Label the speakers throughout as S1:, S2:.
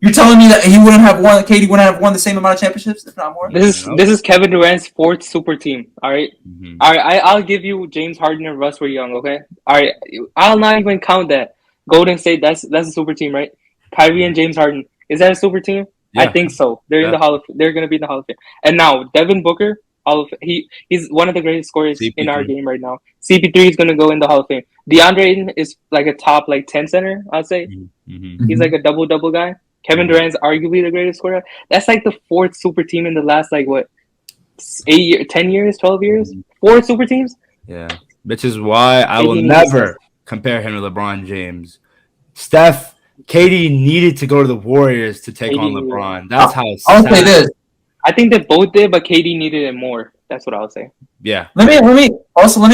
S1: You're telling me that KD wouldn't have won the same amount of championships, if not more?
S2: This is Kevin Durant's fourth super team. All right,
S3: Mhm.
S2: all right. I'll give you James Harden and Russ were young. Okay, all right. I'll not even count that. Golden State. That's a super team, right? Kyrie and James Harden. Is that a super team? I
S3: Yeah.
S2: think so. They're in the They're gonna be in the Hall of Fame. And now Devin Booker. He's one of the greatest scorers in our
S3: CP3.
S2: game right now. CP3 is gonna go in the Hall of Fame. DeAndre Ayton is like a top 10 center. I'd say
S3: Mhm.
S2: he's like a double guy. Kevin Durant's arguably the greatest scorer. That's like the fourth super team in the last 10 years, 12 years. Four super teams.
S3: Yeah, which is why I will
S2: KD
S3: never compare him to LeBron James. Steph, KD needed to go to the Warriors to take
S2: KD
S3: on
S2: needed
S3: LeBron. That's how
S1: I'll say
S3: sad.
S1: this.
S2: I think they both did, but KD needed it more. That's what I would say.
S3: Yeah.
S1: Let me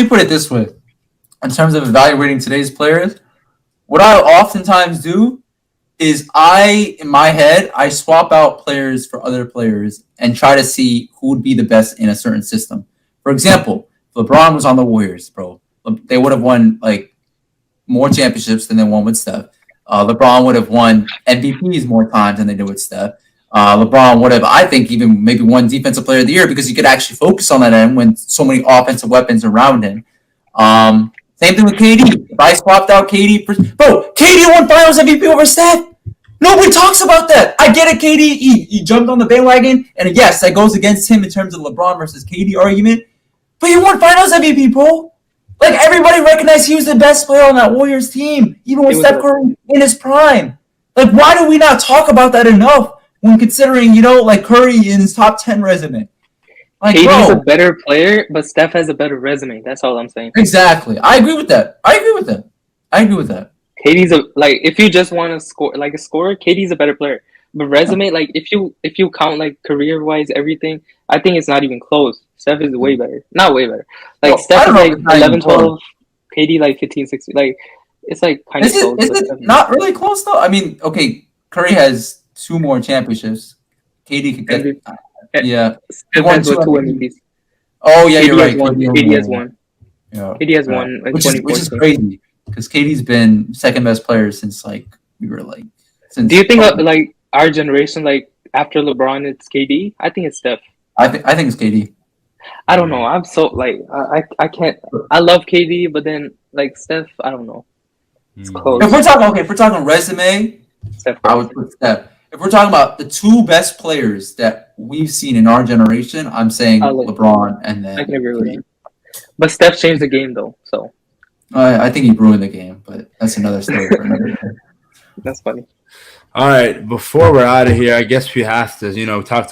S1: put it this way. In terms of evaluating today's players, what I oftentimes do is in my head, I swap out players for other players and try to see who would be the best in a certain system. For example, if LeBron was on the Warriors, bro, they would have won more championships than they won with Steph. LeBron would have won MVPs more times than they did with Steph. LeBron would have, I think, even maybe won Defensive Player of the Year because he could actually focus on that end when so many offensive weapons around him. Same thing with KD. If I swapped out KD KD won Finals MVP over Steph. Nobody talks about that. I get it, KD. He jumped on the bandwagon, and yes, that goes against him in terms of LeBron versus KD argument. But he won Finals MVP, bro. Everybody recognized he was the best player on that Warriors team, even with Steph Curry in his prime. Why do we not talk about that enough when considering, Curry in his top 10 resume?
S2: KD's a better player, but Steph has a better resume. That's all I'm saying.
S1: Exactly. I agree with that.
S2: KD's if you just want to score a scorer, KD's a better player. But resume, if you count career wise everything, I think it's not even close. Steph is way better. Not way better. Steph is 11, 12, KD 15, 16. It's kind of close.
S1: Is it not really close though? I mean, okay, Curry has 2 more championships. KD could get yeah.
S2: Steph has 2 MVPs.
S1: Oh yeah, you're right.
S2: KD has one.
S1: Yeah.
S2: KD has one.
S1: Which is crazy because KD's been second best player since we were since.
S2: Do you think our generation after LeBron it's KD? I think it's Steph.
S1: I think it's KD.
S2: I don't know. I'm so I can't. I love KD, but then Steph, I don't know. It's close.
S1: If we're talking resume,
S2: Steph,
S1: I would put Steph. If we're talking about the 2 best players that we've seen in our generation, I'm saying LeBron and then.
S2: I can agree with you. But Steph changed the game though, so.
S1: I think he ruined the game, but that's another story for another day.
S2: That's funny.
S3: All right, before we're out of here, I guess we have to, talked about